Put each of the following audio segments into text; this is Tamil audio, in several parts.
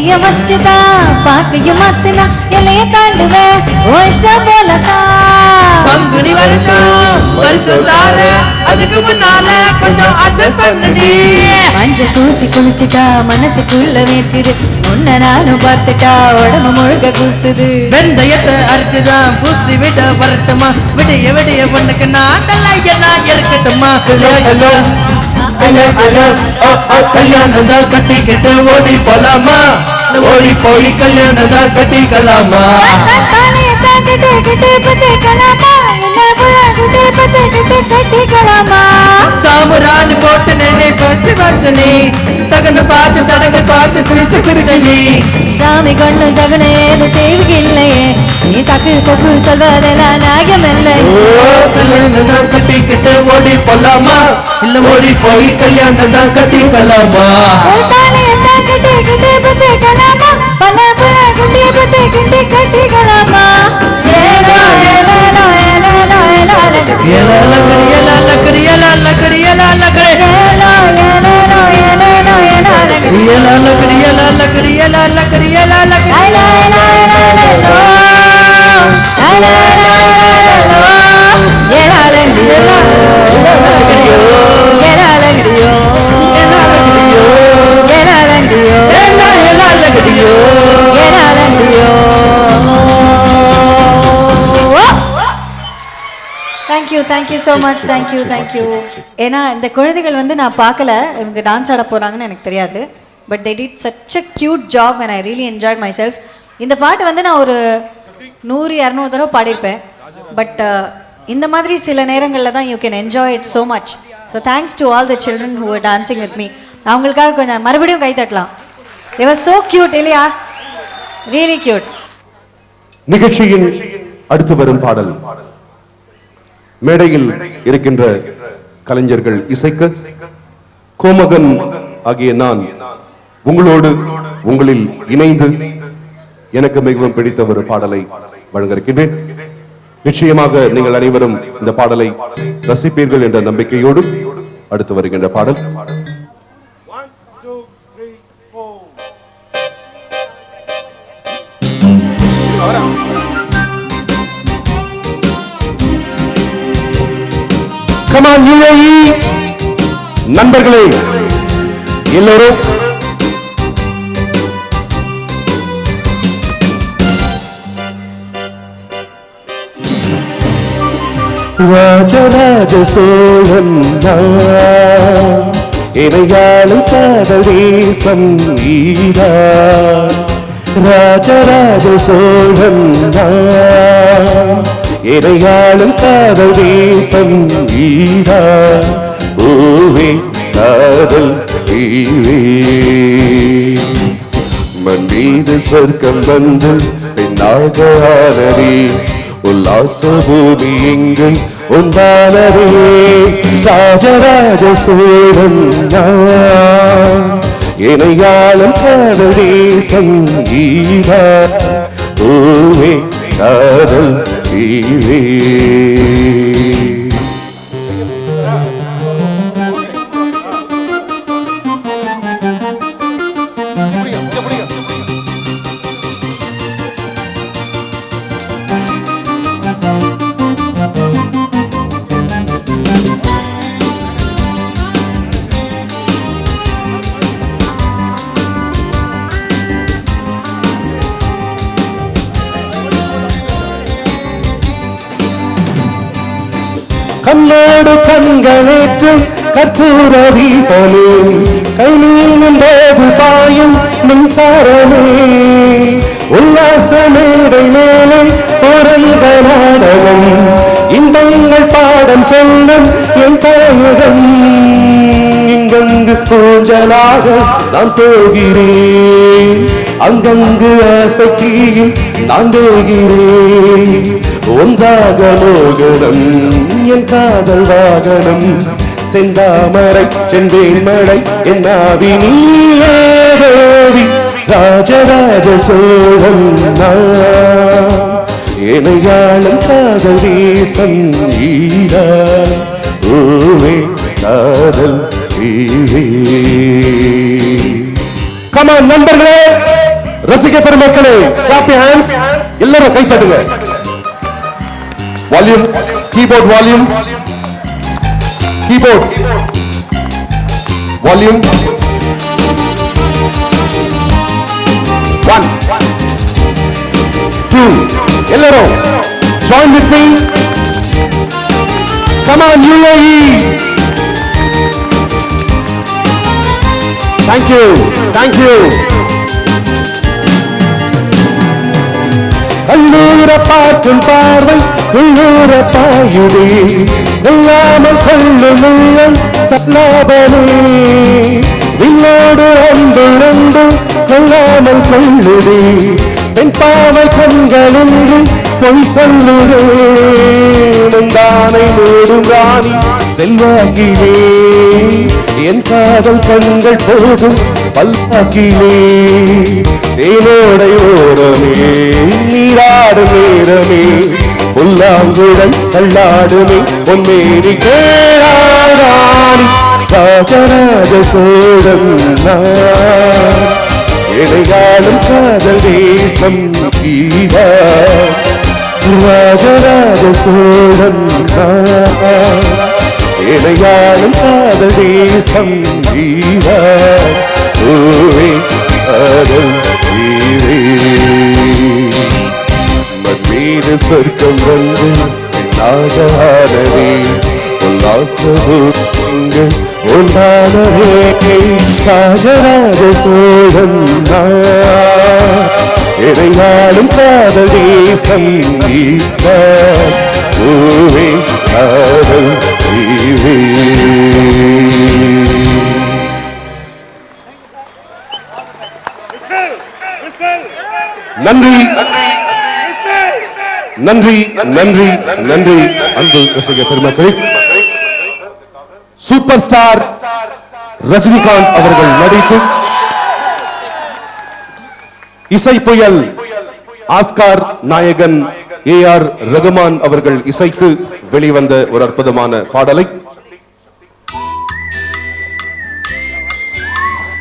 தேதிய வச்சுதான் பாக்கையும் மாத்தினா எல்லைய தாண்டுவேன் இஷ்டம் போலதான் பங்குனி வருஷம் வருஷம் தார அதுக்கு முன்னால கொஞ்சம் அட்ஜஸ்ட் பண்ணி மஞ்ச தூசி குளிச்சுட்டா மனசுக்குள்ள வேத்துது உன்ன நானும் பார்த்துட்டா உடம்பு முழுக்க கூசுது வெந்தயத்தை அரைச்சுதான் பூசி விட வரட்டுமா விடைய விடைய பொண்ணுக்கு நான் எல்லாம் இருக்கட்டுமா கல்யாணம் தான் கட்டிக்கிட்டு ஓடி போலாமா ஓடி போய் கல்யாணம் தான் கட்டிக்கலாமா சாமுராணி போட்டு நினை பச்சு பச்சனி சகன பார்த்து சடங்கு பார்த்து சிரித்து சிரிச்சனி சாமி கொண்டு சகன ஏது தேவையில்லையே நீ சக்கு கொக்கு சொல்வதெல்லாம் நாகமில்லை கல்யாணம் தான் கட்டிக்கிட்டு ஓடி போலாமா இல்ல ஓடி போய் கல்யாணம் தான் கட்டிக்கலாமா கட்டிக்கலாமா தேங்க்யூ ஸோ மச் தேங்க்யூ ஏன்னா இந்த குழந்தைகள் வந்து நான் பார்க்கல இவங்க டான்ஸ் ஆட போகிறாங்கன்னு எனக்கு தெரியாது but they did such a cute job and I really enjoyed my self இந்த பாட்டு வந்து நான் ஒரு 100-200 தடவை பாடியிருப்பேன் பட் இந்த மாதிரி சில நேரங்களில் தான் you can enjoy it so much so thanks to all the children who are dancing with me அவங்களுக்காக கொஞ்சம் மறுபடியும் கை தட்டலாம் தே வர் ஸோ க்யூட் இல்லையா ரியலி க்யூட் நிகழ்ச்சியின் அடுத்து வரும் பாடல் மேடையில் இருக்கின்ற கலைஞர்கள் இசைக்க கோமகன் ஆகிய நான் உங்களோடு உங்களில் இணைந்து எனக்கு மிகவும் பிடித்த ஒரு பாடலை வழங்க இருக்கின்றேன். நிச்சயமாக நீங்கள் அனைவரும் இந்த பாடலை ரசிப்பீர்கள் என்ற நம்பிக்கையோடு அடுத்து வருகின்ற பாடல் Come on UAE நண்பர்களே எல்லோரும் ராஜராஜ சோழன் இறையாளும் காதல் தேசம் ஈரா ராஜராஜ சோழன் இறையாளும் காதல் தேசம் ஈரா பூவே காதல் ஈவே மண் மீது சொர்க்கம் வந்து பெண்ணாக ஆனதே உல்லாச பூமி இங்கு உண்டானதே ராஜராஜ சோழன் இறையாளும் காதல் தேசம் ஈரா பூவே காதல் ஈவே கண்ணோடு கண்களேற்றும் கற்பூர தீபமே கைநீங்கும் போது பாயும் மின்சாரமே உல்லாச மேடை மேலே ஓரங்க நாடகம் இன்பங்கள் பாடம் சொல்லும் என் தாயகம் இங்கங்கு பூஞ்சலாக நான் போகிறேன் அங்கங்கு ஆசைக்கியில் நான் போகிறேன் ஒன்றாக மோகனம் என் காதல் வாகனம் செந்தாமரை செந்தேன் மழை என் ஆவி நீவி ராஜராஜ சோழன் இணையாளும் காதல் தேசம் ஈரா ஓவே காதல் ஈவே கமான் நண்பர்களே ரசிக பெருமக்களே, clap your hands. எல்லாரும் கை தட்டுங்க. Volume, keyboard volume, keyboard volume. 1 2 எல்லாரும் join with me. Come on UAE. Thank you. Thank you. உள்ளூர பார்க்கும் பார்வை உள்ளூர பாயுதே, வெல்லாமல் கொள்ளும் உள்ளம் சல்லாபமே, வில்லோடு அன்பு அன்பு கொள்ளாமல் கொள்ளுதே, என் பாவை கண்களின்றி பொய் சொல்லுதே, முந்தானை மூடும் ராணி செல்வாக்கிலே, என் காதல் கண்கள் போதும் பல்பாக்கிலே, தேனோடை ஓரமே நீராடும் நேரமே, புல்லாங்குழல் தள்ளாடுமே பொன்மேனி கேளாராணி, ராஜராஜ சோழன் நான், இடையாளும் காதல் தேசம் கீழா, ராஜராஜ சோழன் நான், இடையாளும் காதல் தேசம் கீழா, பூவே காதல் தீவே, மண்ணீது சொர்க்கம் வந்து நாகானவே, உல்லாசபூங்கள் உண்டானவே, ராஜராஜ சோழன் இடையாடும் காதல் தேசம் கீழா, பூவே காதல் தீவே. நன்றி நன்றி நன்றி நன்றி. அன்பு ரசிக பெருமக்களே, சூப்பர் ஸ்டார் ரஜினிகாந்த் அவர்கள் நடித்து இசை புயல் ஆஸ்கார் நாயகன் AR ரகுமான் அவர்கள் இசைத்து வெளிவந்த ஒரு அற்புதமான பாடலை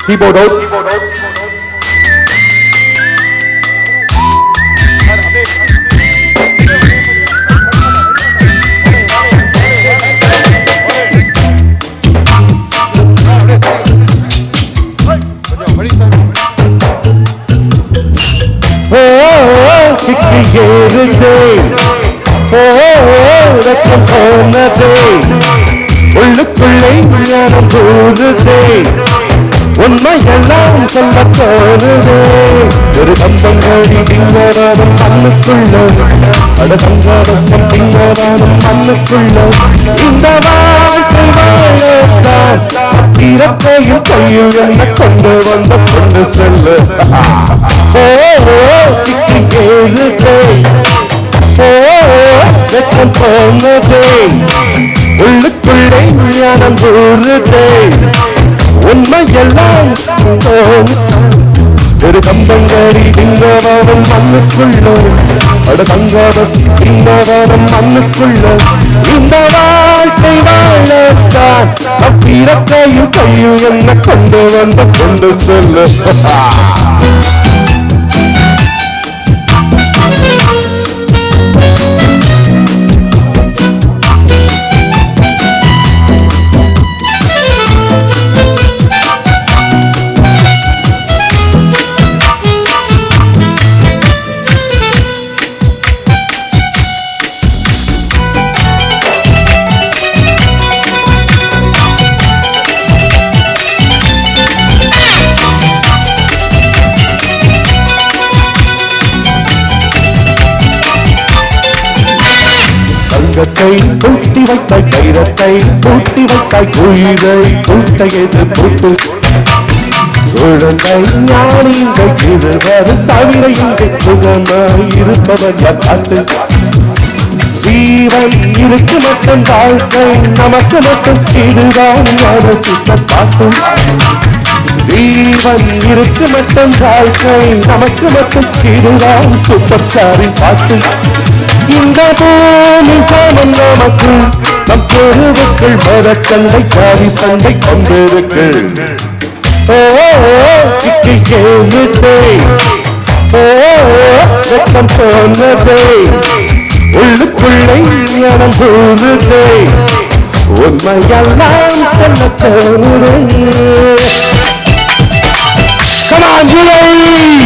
கீபோர்ட் அவுட். ரத்தம் போனதே, உள்ளுக்குள்ளே உள்ளம் போடுதே, உண்மையெல்லாம் சொல்ல போனதே, ஒரு கம்பங்கடி திங்கரானம் மண்ணுக்குள்ள, அடங்கரசம் திங்கரானம் மண்ணுக்குள்ள, இந்த வாழ்க்கை வாழத்தான் இறப்பையும் கையில் என்ன கொண்டு வந்த பொண்ணு சொல்ல. போனதே, உள்ளுக்குள்ளே உள்ளனம் கூறுதே, உண்மையெல்லாம் ஒரு கம்பங்கடி திங்கரானம் மண்ணுக்குள்ள, அடங்கரம் திங்கரானம் மண்ணுக்குள்ள, இந்த வாழ்க்கை வாழத்தான் அப்பிறப்பையும் கையில் என்ன கொண்டு வந்த பொண்ணு சொல்லு. தங்கத்தை கூட்டி விட்டாய், கைரத்தை கூட்டி விட்டாய், குயிலை கூட்டையது கூட்டு, குழந்தை ஞானிங்க கிழவர் தவிர இங்கே குகனாய் இருப்பவன் காட்டு, ஜீவன் இருக்கு மட்டும் வாழ்க்கை நமக்கு மட்டும் இதுதான் ஞானச்சித்த காட்டு, ஜீவன் இருக்கு மட்டும் வாழ்க்கை நமக்கு மட்டும் இதுதான் சூப்பர் ஸ்டாரின் பாட்டு. இந்த பூமி சாமம் நமக்கு நம் தெருவுக்குள் வர சண்டை சாரி சண்டை கொண்டிருக்கு. ஓ கேளுதே வெக்கம் சொன்னதே உள்ளுக்குள்ளே ஞானம் தோணுதே உண்மையெல்லாம் சொல்ல தோணுதே. Come on, Julie!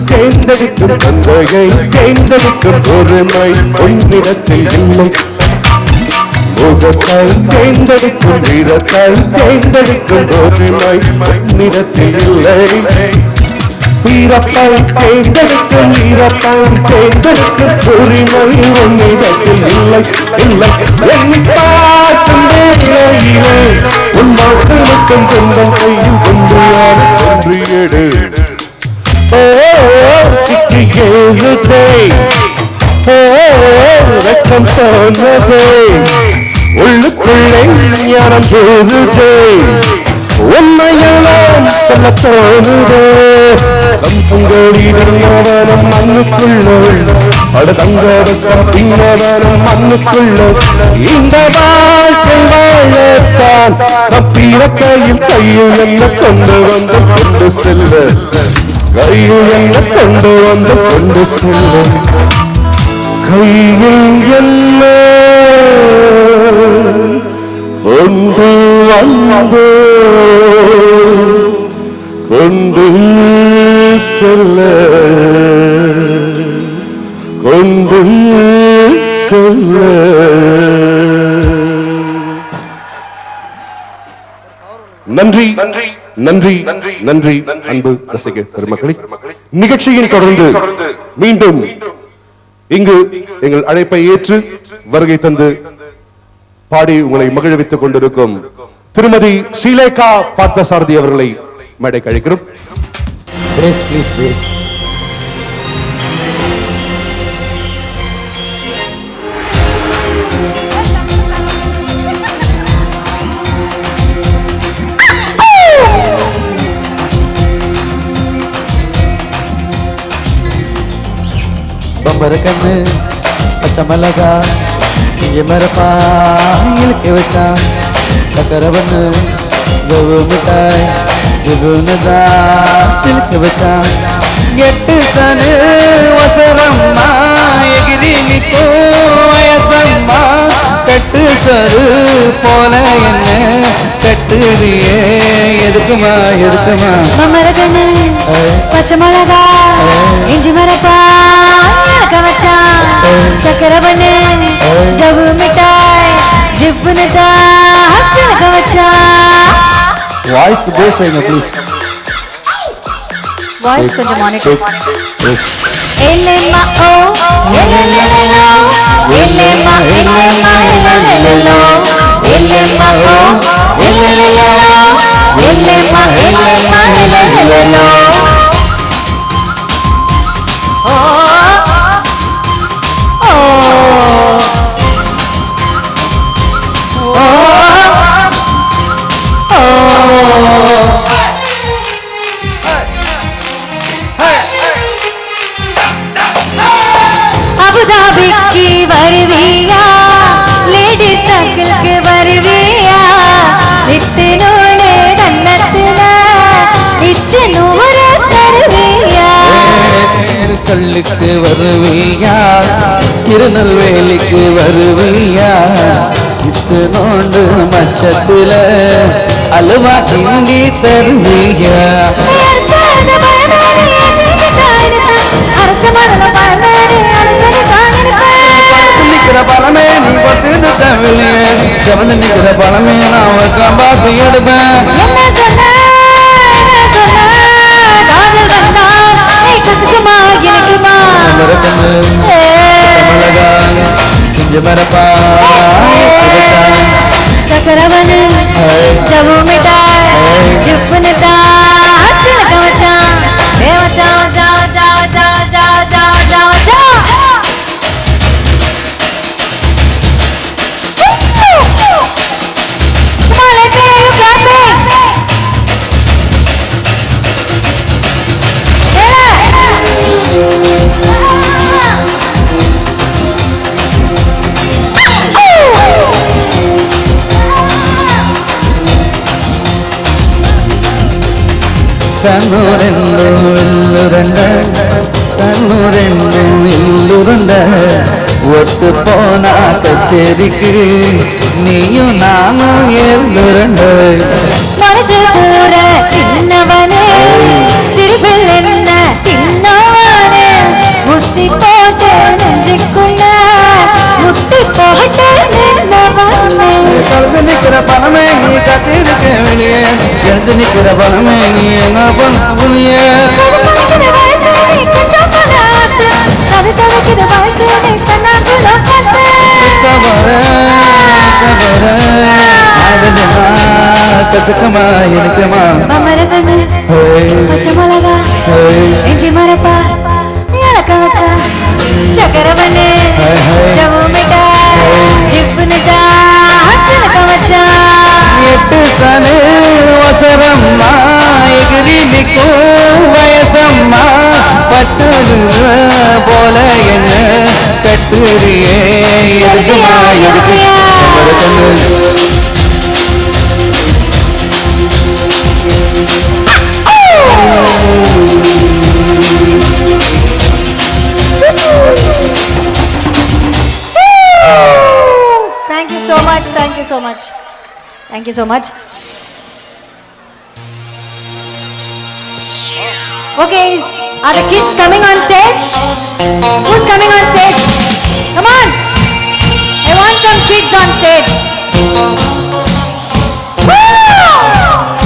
தேர்ந்தெடுக்கும் தந்தையை தேர்ந்தெடுக்கும் பொறுமை உன்னிடத்தில் இல்லை. முகத்தை தேர்ந்தெடுக்கும் வீரத்தை தேர்ந்தெடுக்கும் பொறுமை உன்னிடத்தில் இல்லை. வீரப்பை தேர்ந்தெடுக்கும் வீரப்பை தேர்ந்தெடுக்கும் உரிமை உன்னிடத்தில் இல்லை. இல்லை எண்ணிக்காட்டும் வேளையிலே உன்னோடு இருக்கும் துன்பத்தையும் கொண்டு எடு. வெக்கம் சொன்னதே உள்ளுக்குள்ளே ஞானம் தோணுதே உண்மையெல்லாம் சொல்ல தோணுதே. கம்புங்களிடம் மண்ணுக்குள்ளோ அடுத்தந்தருக்கம் பின்னவனும் மண்ணுக்குள்ளோ இந்த வாழ்க்கை வாழத்தான் பிறக்கையும் கையில் என்ன கொண்டு வந்து கொண்டு செல்ல கையில் என்ன கொண்டு வந்து கொண்டு செல்ல கையில் என்ன கொண்டு வந்து கொண்டு செல்ல கொண்டு செல்ல. நன்றி நன்றி நன்றி நன்றி அன்பு ரசிக பெருமக்களே, நிகழ்ச்சியின் தொடர்ந்து மீண்டும் இங்கு எங்கள் அழைப்பை ஏற்று வருகை தந்து பாடி உங்களை மகிழ்வித்துக் கொண்டிருக்கும் திருமதி ஸ்ரீலேகா பார்த்தசாரதி அவர்களை மேடைக்கு அழைக்கிறோம். கண்ணு பச்சை மிளகா இங்கே மரப்பா இழுக்க வச்சா சக்கரை பண்ணு ஜவு மிட்டாய் ஜுகுனுதா சிலுக்க வச்சா எட்டு சனு வசரம்மா எகிரி நிப்போ வயசம்மா கட்டு சரு போல என்ன கட்டுறியே எதுக்குமா எதுக்குமா மரகண்ணு பச்சை மிளகா இஞ்சி மரப்பா கவச்சா சக்கரை பண்ணு ஜவு மிட்டாய் ஜிப்புனுதா ஹஸ்ஸல கவச்சா. வாய்ஸ்க்கு பேஸ் வைங்க ப்ளீஸ். வாய்ஸ் கொஞ்சம் மானிட்டர். எல்லேமா ஓ எல்லேலோ எல்லேமா எல்லேமா எல்லேலோ எல்லேமா ஓ எல்லேலோ எல்லேமா எல்லேமா எல்லேலோ. அபுதாபிக்கு வருவியா லேடிஸ் சர்க்கிள்க்கு வருவியா இத்தனோட கண்ணத்துல இச்சு நூற தருவியா கல்லுக்கு வருவியா திருநெல்வேலிக்கு வருவியா இத்தனோண்டு மச்சத்துல அலுவா கிண்டி தருவியா பழமே நீ பட்டு தவிலியே செவந்து நிக்கிற பழமே நான் பாத்து எடுப்பேன். चकरवन जब मिटाए चुप नटा हंसल का मचा ए मचा मचा मचा मचा मचा मचा मचा मचा Come on, let me hear you clapping. കണ്ണൂരെന്നു ഇല്ലുരണ്ട കണ്ണൂരെന്നു ഇല്ലുരണ്ട ഒത്തു പോന കച്ചേരിക്ക് നീയും നാനും എല്ലുരണ്ട് மனசு பூர தின்னவனே சிறுபில் என்ன தின்னவனே முத்தி போட்டு நெஞ்சுக்குள்ள முட்டி போட்டு நின்னவனே கலந்து நிக்கிற பணமே நீ கத்திருக்க வெளியே எழுந்து நிக்கிற பணமே நீ என்ன பண்ண புனியே கடுப்பாக்கிற வயசு நீ கொஞ்சம் பணாத்து கவி தவிக்கிற வயசு நீ கண்ணாக்குள்ள பத்து கசக்கமா எனக்குமா மமரகண்ணு பச்சை மிளகா இஞ்சி மரப்பா இலக்க வச்சா சக்கரவண்ணு ஜவு மிட்டா ஜிப்பு நிட்டா ஹசனக்க வச்சா எட்டு சனு வசரம்மா எகிரி நிற்கும் வயசம்மா பட்டு போல என்ன கட்டுரியே எதுக்குமா எதுக்கு Thank you so much. Thank you so much. Thank you so much. Okay, are the kids coming on stage? Who's coming on stage? Come on. I want some kids on stage. Woo!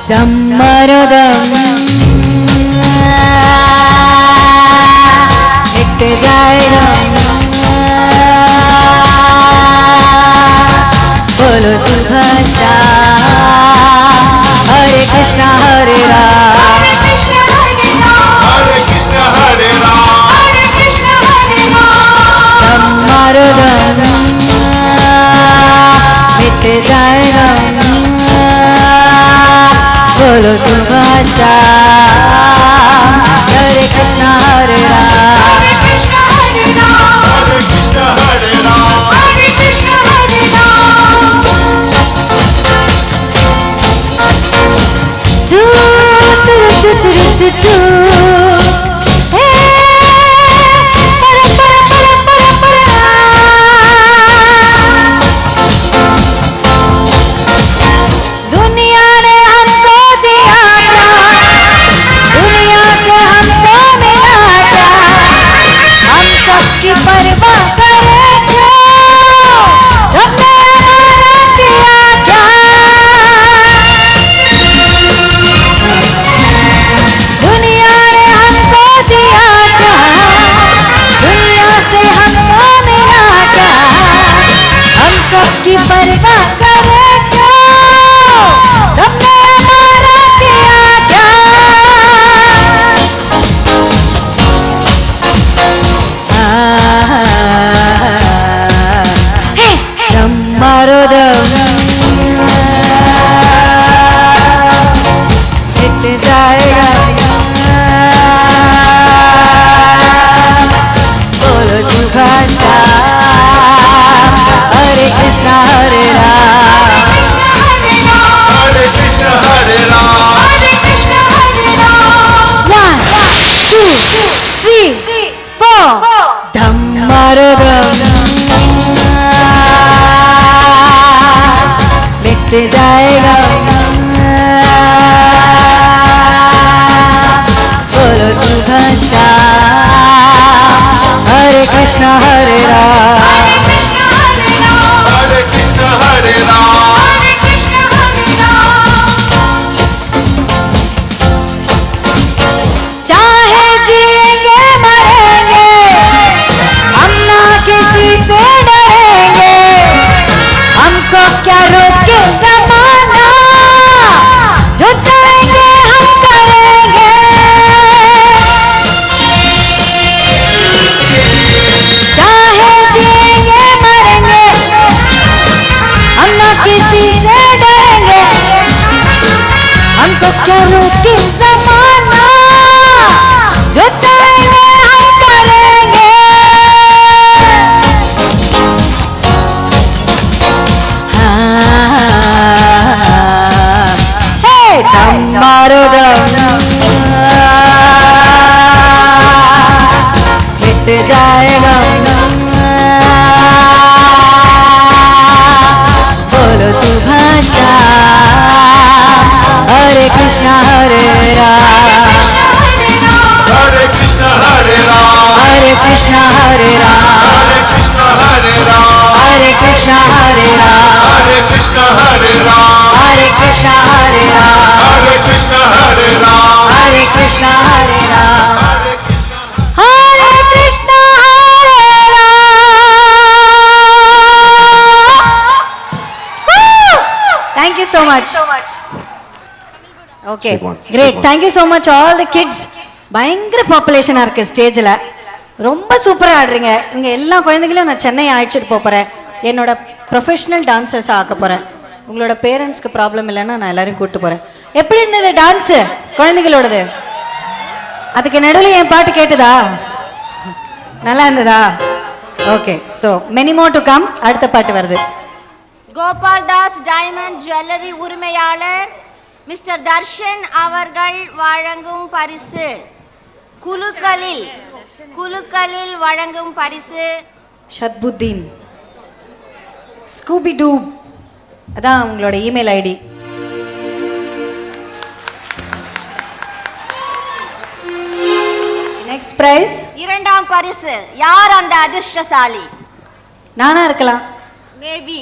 दम मिट जाएगा बोलो सुभाषा हरे कृष्णा हरे राम हरे कृष्णा हरे राम हरे कृष्णा हरे राम हरे कृष्णा हरे राम हमारो दम मिट जाएगा बोलो सुभाषा हरे कृष्णा हरे राम हरे कृष्णा हरे राम हरे कृष्णा हरे राम हरे कृष्णा हरे राम तू तू तू तू तू तू हे परा परा परा परा परा दुनिया ने हमको दिया दुनिया से हमको मिला क्या हम सबकी परवाह करे क्यों रब ने हमारा किया क्या दुनिया ने हमको दिया क्या दुनिया से हमको मिला क्या हम सबकी परवाह करे क्यों रब ने हमारा किया क्या हमारो दम मिट जाएगा बोलो सुभाषा हरे कृष्णा हरे राम हरे कृष्णा हरे राम हरे कृष्णा हरे राम 1 2 3 4 धम्मारो दम मिट जाएगा बोलो सुभाषा हरे कृष्णा हरे राम हरे कृष्णा हरे Ram Krishna Hare Ram, Hare Krishna Hare Ram, Hare Krishna Hare Ram, Hare Krishna Hare Ram, Hare Krishna Hare Ram, Hare Krishna Hare Ram, Hare Krishna Hare Ram, Hare Krishna Hare Ram. Woo! Thank you so much. Okay, great. Thank you so much all the kids. பயங்கர பாப்புலேஷனா இருக்கு ஸ்டேஜ்ல. ரொம்ப சூப்பரா ஆடுறீங்க. இங்க எல்லா குழந்தைகளையும் நான் சென்னை அழைச்சிட்டு போறேன். என்னோட ப்ரொஃபஷனல் டான்சர்ஸ் ஆக்க போறேன். உங்களோட பேரண்ட்ஸ்க்கு ப்ராப்ளம் இல்லைன்னா நான் எல்லாரையும் கூப்பிட்டு போறேன். எப்படி இருந்தது டான்ஸ் குழந்தைகளோடது? அதுக்கு நடுவில் என் பாட்டு கேட்டுதா? நல்லா இருந்ததா? Okay, so many more to come. அடுத்த பாட்டு வருது. கோபால் தாஸ் டைமண்ட் ஜுவல்லரி உரிமையாளர் மிஸ்டர் தர்ஷன் அவர்கள் வழங்கும் பரிசு. குலுக்களில் வழங்கும் பரிசு ஷத்புத்தீன் ஸ்கூபி டூப். அதான் உங்களோட இமெயில் ஐடி. Next prize. இரண்டாம் பரிசு. யார் அந்த அதிர்ஷ்டசாலி? நானா இருக்கலாம். மேபி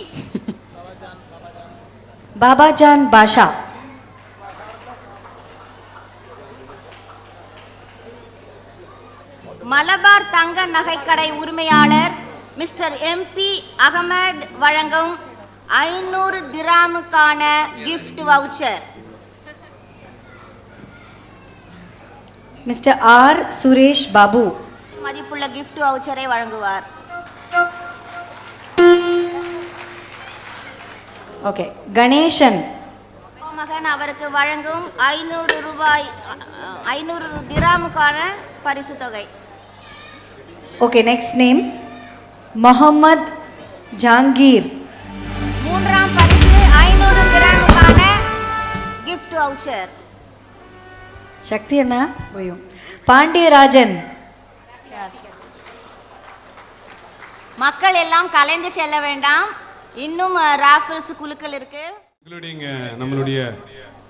பாபாஜான் பாஷா. மலபார் தங்க நகைக்கடை உரிமையாளர் மிஸ்டர் எம்பி அகமது வழங்கும் 500 திராமுக்கான gift voucher. Mister R Suresh Babu மதிப்புள்ள gift voucher-ஐ வழங்குவார். ஓகே, கணேசன் மகன் அவருக்கு வழங்கும் 500 ரூபாய் 500 திராமுக்கான பரிசு தொகை. Okay, next name Mohammed Jahangir. மூன்றாம் பரிசு 500 திராமுக்கான gift voucher. சக்தி அண்ணா போயும். பாண்டியராஜன். மக்கள் எல்லாம் கலைந்து செல்ல வேண்டாம், இன்னும் ராஃபிள்ஸ் குலுக்கள் இருக்கு. இன்க்ளூடிங் நம்மளுடைய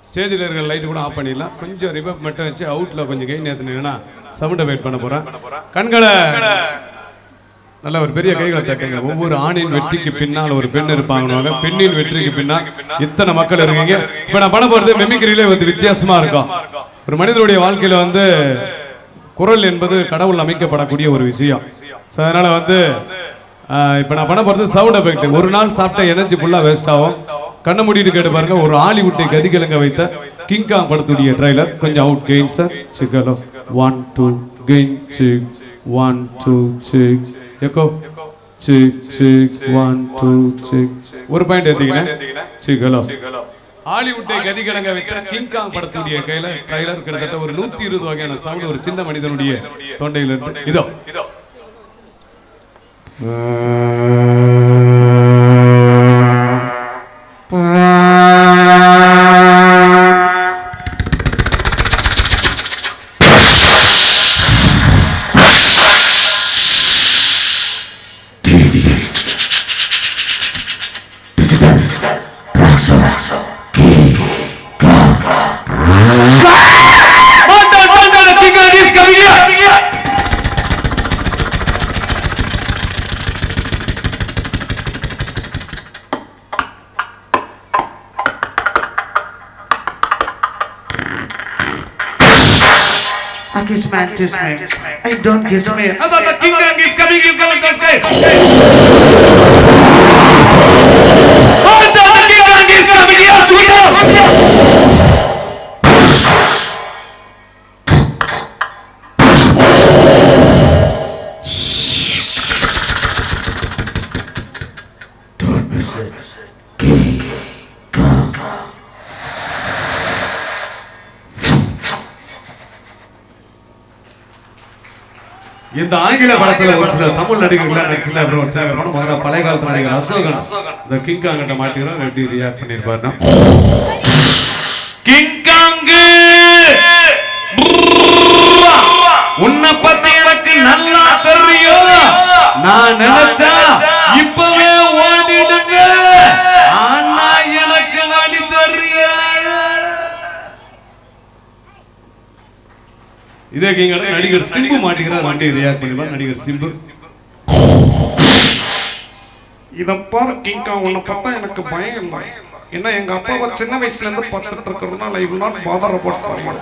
ஸ்டேஜில் இருக்கிற லைட்டு கூட ஆஃப் பண்ணிடலாம். கொஞ்சம் ரிவர்ப் மட்டும் வச்சு அவுட்டில் கொஞ்சம் கை நேற்றுனா சவுண்டை வெயிட் பண்ண போகிறேன். கண்களை நல்ல ஒரு பெரிய கைகளை தட்டுங்க. ஒவ்வொரு ஆணின் வெற்றிக்கு பின்னால் ஒரு பெண் இருப்பாங்க, பெண்ணின் வெற்றிக்கு பின்னால் இத்தனை மக்கள் இருக்கீங்க. இப்போ நான் பண்ண போகிறது மெமிக்ரியிலே வந்து வித்தியாசமாக இருக்கும். ஒரு மனிதனுடைய வாழ்க்கையில் வந்து குரல் என்பது கடவுள் அமைக்கப்படக்கூடிய ஒரு விஷயம். ஸோ அதனால் வந்து இப்போ நான் பண்ண போகிறது சவுண்ட் எஃபெக்ட். ஒரு நாள் சாப்பிட்ட எனர்ஜி ஃபுல்லாக வேஸ்ட் ஆகும். கண்ணை மூடிட்டு கேட்டு பாருங்க. ஒரு ஹாலிவுட்டை கதிகலங்க வைத்த கிங்காங் படத்துடைய ட்ரைலர். கொஞ்சம் அவுட் கெயின் சார். சிக்கலோ 1 2 gain check 1 2 check echo check check 1 2 check. ஒரு பாயிண்ட் ஏத்திக்கினேன். சிக்கலோ ஹாலிவுட்டை கதிகலங்க வைத்த கிங்காங் படத்துடைய ட்ரைலர். கிட்டத்தட்ட ஒரு 120 வகையான சவுண்ட் ஒரு சின்ன மனிதனுடைய தொண்டையில இருந்து. இதோ Kiss man. I don't kiss me. the king is coming, don't sky. Oh, the king is coming, yes, we go. Don't miss it. இந்த ஆங்கில படத்துல ஒரு சில தமிழ் நடிகர்கள் நடிச்சல அப்புறம் படம் பழைய காலத்து நடிகர் அசோகன் இந்த கிங்காங் கிட்ட மாட்டிக்கிறோம். எப்படி ரியாக்ட் பண்ணிருப்பாருன்னா, கிங்காங் உன்னை பத்தி எனக்கு நல்லா தெரியும். நான் நினைச்சா இப்பவே ஓடிடுங்க. ஆனா எனக்கு வழி தெரியும். இதே கிங் நடிகர் நடிகர் சிம்பு மாட்டிக்கிறார், வண்டி ரியாக்ட் பண்ணிப்பார். நடிகர் சிம்பு. இத பாரு கிங்கா, உன்னை பார்த்தா எனக்கு பயம் இல்லை. ஏன்னா எங்க அப்பாவை சின்ன வயசுல இருந்து பார்த்துட்டு இருக்கிறதுனால இவ்வளவு பாதரப்பட்டாங்க.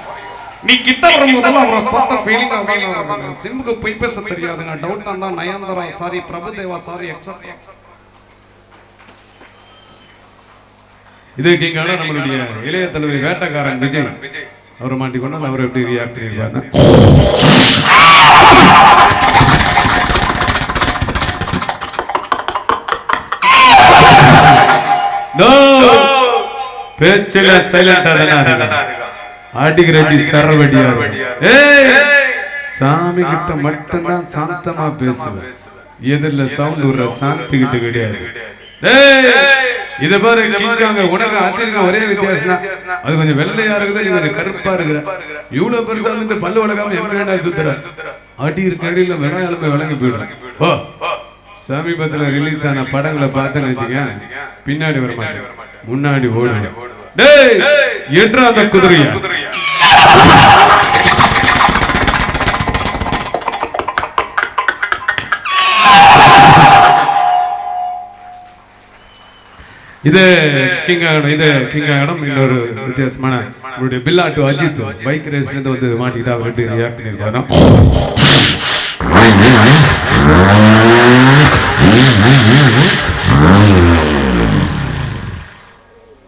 நீ கிட்ட வரும்போதெல்லாம் அவரை பார்த்த ஃபீலிங் அதான். சிம்புக்கு போய் பேச தெரியாதுங்க. டவுட்டா தான் Nayanthara sorry, Prabhudeva sorry, etcetera. இது கிங்கான நம்மளுடைய இளைய தலைவர் வேட்டக்காரன் விஜய் அவர் மாட்டிக்கொண்டால் அவர் எப்படி ரியாக்ட் பண்ணிருப்பாரு? பேச்சில சைலண்டா அடிக்கிறது சரவடியா. சாமி கிட்ட மட்டும்தான் சாந்தமா பேசுவேன், எதிரில சவுண்ட் விடுற சாந்தி கிட்ட கிடையாது. இத பாரு கிங்காங்க, உனக்கு ஆச்சரியம் ஒரே வித்தியாசம் தான். அது கொஞ்சம் வெள்ளையா இருக்குது, நீ கொஞ்சம் கருப்பா இருக்கிற. இவ்வளவு பெருசா வந்து பல்லு வளர்க்காம எங்க வேணா சுத்துற. அடி இருக்க அடியில விளையாளுமே விளங்கி போயிடும். சமீபத்துல ரிலீஸ் ஆன படங்களை பார்த்தேன்னு வச்சுக்க, பின்னாடி வர மாட்டேன், முன்னாடி ஓடுவேன். டேய் ஏற்றா அந்த குதிரையா. இது கிங்காயிடம் இன்னொரு வித்தியாசமான உங்களுடைய பில்லாட்டு அஜித் பைக் ரேஸ்ல இருந்து வந்து மாட்டிக்கிட்டா அவர் எப்படி ரியாக்ட் பண்ணிருக்காரு?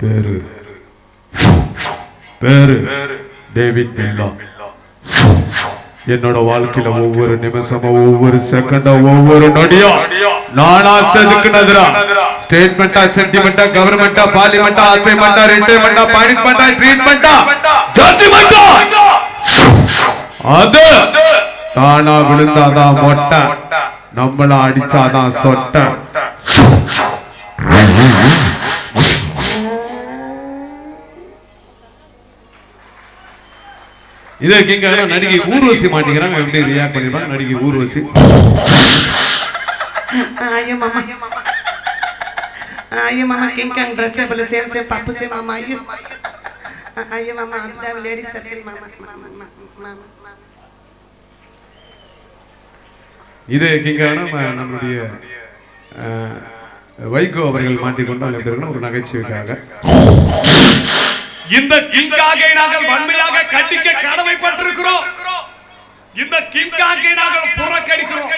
பேரு பேரு டேவிட் பில்லா. என்னோட வாழ்க்கையில ஒவ்வொரு நிமிஷமும், ஒவ்வொரு செகண்டும், ஒவ்வொரு நொடியும் நானா செதுக்குனதுரா. ஸ்டேட்மெண்டா, சென்டிமெண்டா, கவர்மெண்டா, பார்லிமெண்டா, அசைன்மெண்டா, ரிட்டைர்மெண்டா, பாயிண்ட்மெண்டா, ட்ரீட்மெண்டா, ஜட்ஜ்மெண்டா. அது தானா விழுந்தாதான் மொட்டை, நம்மள அடிச்சாதான் சொட்டை. இதே கிங்காக நடிகை ஊர்வசி மாட்டிக்கிறாங்க, எப்படி ரியாக்ட் பண்ணிருப்பாங்க? நடிகை ஊர்வசி. ஐயோ மாமா, ஐயோ மாமா, கிங்காங் ட்ரெஸ் बोले सेम सेम पापू से मामा. ஐயோ மாமா, அந்த லேடி சர்க்கிள் மாமா. இதே கிங்கான நம்மளுடைய வைகோ அவர்கள் மாட்டிக்கொண்டால் எப்படி இருக்கணும் ஒரு நகைச்சுவைக்காக. இந்த கிங்காகை நாங்கள் வன்மையாக கண்டிக்க கடமைப்பட்டிருக்கிறோம். இந்த கிங்காகை நாங்கள் புறக்கணிக்கிறோம்.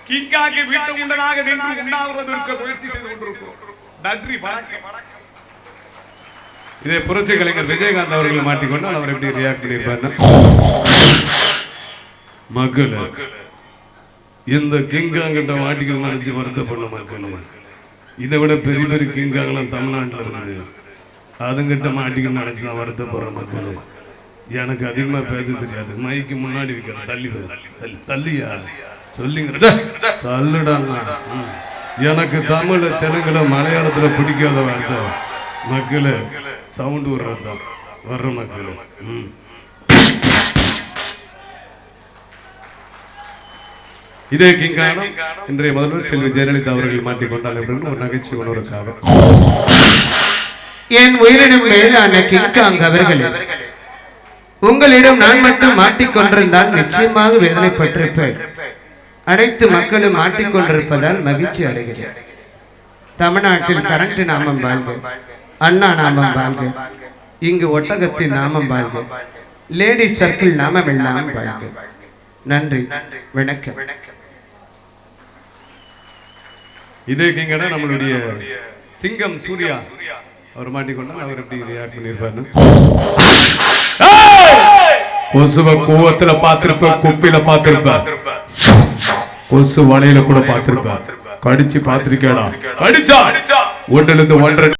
கிங்காகை வீட்டு உண்டதாக நின்று உண்ணாவிரதம் முயற்சி செய்து கொண்டிருக்கிறோம். நன்றி, வணக்கம். இதே புரட்சி கலைஞர் விஜயகாந்த் அவர்கள் மாட்டிக்கொண்டால் அவர் எப்படி ரியாக்ட் பண்ணியிருப்பார்? மக்கள் இந்த கிங்காங்கிட்ட மாட்டிக்கணும் நினைச்சு வருத்தப்பட மக்கள், இதை விட பெரிய பெரிய கிங்காங்கெல்லாம் தமிழ்நாட்டில் இருக்குது, அதுங்கிட்ட மாட்டிக்கணும் நினைச்சு வருத்தப்படுற மக்கள். எனக்கு அதிகமா பேச தெரியாது, மைக்கு முன்னாடி வைக்கிற தள்ளி தள்ளியா சொல்லிங்க தள்ளுடாங்க. எனக்கு தமிழ், தெலுங்குல, மலையாளத்துல பிடிக்காத வார்த்தை மக்கள் சவுண்ட் விடுறதுதான் வர்ற மக்கள். இதே கிங்கான இன்றைய முதல்வர் செல்வி ஜெயலலிதா அவர்கள் மாட்டிக்கொண்டால் ஒரு நகைச்சுவை உணர்வுக்காக. என் உயிரினும் மேலான கிங்காங் அவர்களே, உங்களிடம் நான் மட்டும் மாட்டிக்கொண்டிருந்தால் நிச்சயமாக வேதனைப்பட்டிருப்பேன். அனைத்து மக்களும் மாட்டிக்கொண்டிருப்பதால் மகிழ்ச்சி அடைகிறேன். தமிழ்நாட்டில் கரண்ட் நாமம் வாழ்க, அண்ணா நாமம் வாழ்க, இங்கு ஒட்டகத்தின் நாமம் வாழ்க, லேடி சர்க்கிள் நாமம் எல்லாம் வாழ்க. நன்றி, வணக்கம். இதே கிங்கடா நம்மளுடைய சிங்கம் சூர்யா அவர் மாட்டிக்கொண்டால் அவர் எப்படி ரியாக்ட் பண்ணிருப்பாரு? கொசுவ கோவத்துல பாத்திருப்ப, குப்பில பாத்திருப்ப, கொசு வலையில கூட பாத்திருப்ப, கடிச்சு பாத்திருக்கேடா. கடிச்சா 1 to 1.5